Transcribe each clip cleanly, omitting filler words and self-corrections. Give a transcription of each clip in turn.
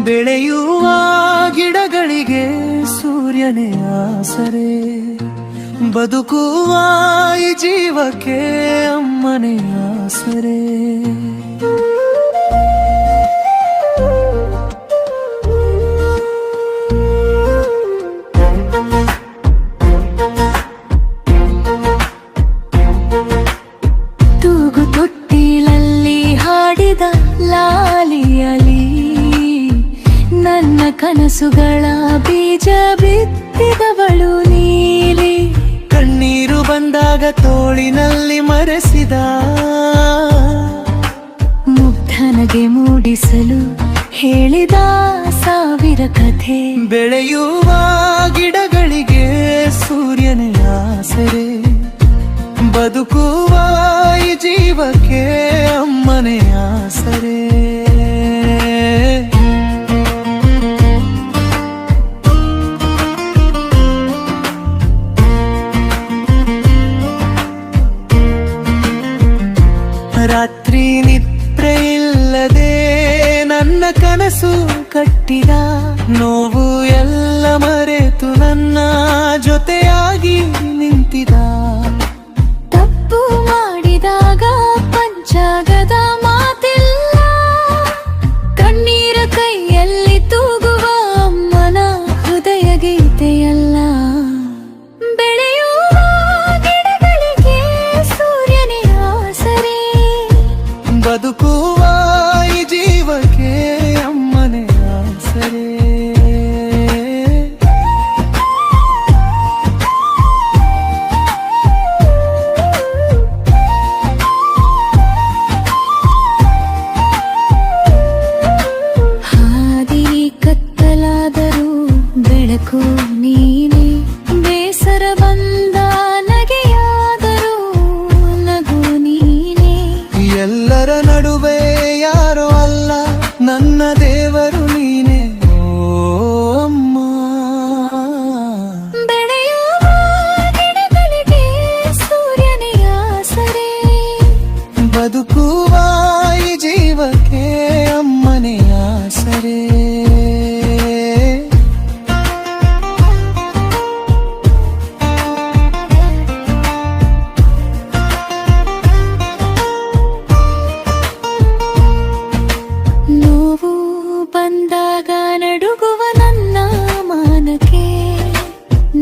ಬೆಳೆಯುವ ಗಿಡಗಳಿಗೆ ಸೂರ್ಯನೇ ಆಸರೆ, ಬದುಕುವ ಈ ಜೀವಕ್ಕೆ ಅಮ್ಮನೇ ಆಸರೆ. ತೂಗು ತೊಟ್ಟಿಲಲ್ಲಿ ಹಾಡಿದ ಲಾಲಿಯಲಿ ನನ್ನ ಕನಸುಗಳ ಬೀಜ ಬಿತ್ತಿದವಳು ನೀಲಿ. ಕಣ್ಣೀರು ಬಂದಾಗ ತೋಳಿನಲ್ಲಿ ಮರೆಸಿದ ಮುಗ್ಧನಿಗೆ ಮೂಡಿಸಲು ಹೇಳಿದ ಸಾವಿರ ಕಥೆ. ಬೆಳೆಯುವ ಗಿಡಗಳಿಗೆ ಸೂರ್ಯನೇ ಆಸರೆ, ಬದುಕುವ ಈ ಜೀವಕ್ಕೆ ಅಮ್ಮನೇ ಆಸರೆ. ರಾತ್ರಿ ನಿದ್ರೆ ಇಲ್ಲದೆ ನನ್ನ ಕನಸು ಕಟ್ಟಿದ, ನೋವು ಎಲ್ಲ ಮರೆತು ನನ್ನ ಜೊತೆಯಾಗಿ ನಿಂತಿದ. ತಪ್ಪು ಮಾಡಿದಾಗ ಪಂಚಾಗದ ಮಾತಿಲ್ಲ, ಕಣ್ಣೀರ ಕೈಯಲ್ಲಿ ತೂಗುವ ಅಮ್ಮನ ಹೃದಯ ಗೀತೆಯಲ್ಲ. ಬೆಳೆಯುವ ಗಿಡಗಳಿಗೆ ಸೂರ್ಯನೇ ಆಸರೆ, ಬದುಕುವ ಈ ಜೀವಕ್ಕೆ ಅಮ್ಮನೇ ಆಸರೆ. ಹಾದಿ ಕತ್ತಲಾದರೂ ಬೆಳಕು ನೀನೆ, ಬೇಸರ ಬಂದ ನಗೆಯಾದರೂ ನಗು ನೀನೆ. ಎಲ್ಲರ ನಡುವೆ ಯಾರೋ ಅಲ್ಲ, ನನ್ನ ದೇವರು ನೀನೆ ಓ ಅಮ್ಮ. ಬೆಳೆಯುವ ಗಿಡಗಳಿಗೆ ಸೂರ್ಯನೇ ಆಸರೆ, ಬದುಕುವ ಈ ಜೀವಕ್ಕೆ ಅಮ್ಮನೇ ಆಸರೆ. ನೋವು ಬಂದಾಗ ನಡುಗುವ ನನ್ನ ಮಾನಕ್ಕೆ,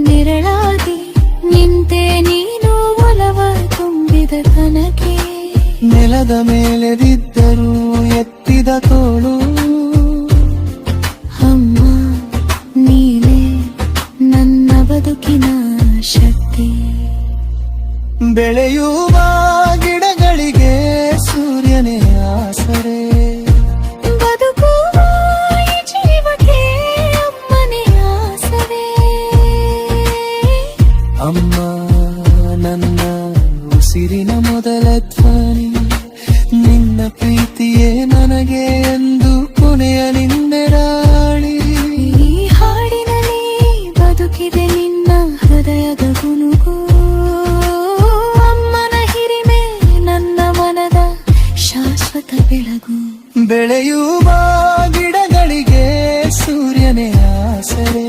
ನೆರಳಾಗಿ ನಿಂತೆ ನೀನು ಒಲವ ತುಂಬಿದ ತನಕೆ. ನೆಲದ ಮೇಲೆ ಬಿದ್ದರೂ ಎತ್ತಿದ ತೋಳು ಅಮ್ಮ ನೀನೇ ನನ್ನ ಬದುಕಿನ ಶಕ್ತಿ. ಬೆಳೆಯುವ ಗಿಡಗಳಿಗೆ ಸೂರ್ಯನೇ ಆಸರೆ, ಬದುಕುವ ಈ ಜೀವಕ್ಕೆ ಅಮ್ಮನೇ ಆಸರೆ. ಅಮ್ಮ ನನ್ನ ಉಸಿರಿನ ಮೊದಲ ಧ್ವನಿ, ನಿನ್ನ ಪ್ರೀತಿಯೇ ನನಗೆ ಎಂದು ಕೊನೆಯ ನಿನ್ನೆರಾಳಿ. ಈ ಹಾಡಿನಲ್ಲಿ ಬದುಕಿದೆ ನಿನ್ನ ಹೃದಯದ ಗುನುಗು, ಅಮ್ಮನ ಹಿರಿಮೆ ನನ್ನ ಮನದ ಶಾಶ್ವತ ಬೆಳಗು. ಬೆಳೆಯುವ ಗಿಡಗಳಿಗೆ ಸೂರ್ಯನೇ ಆಸರೆ,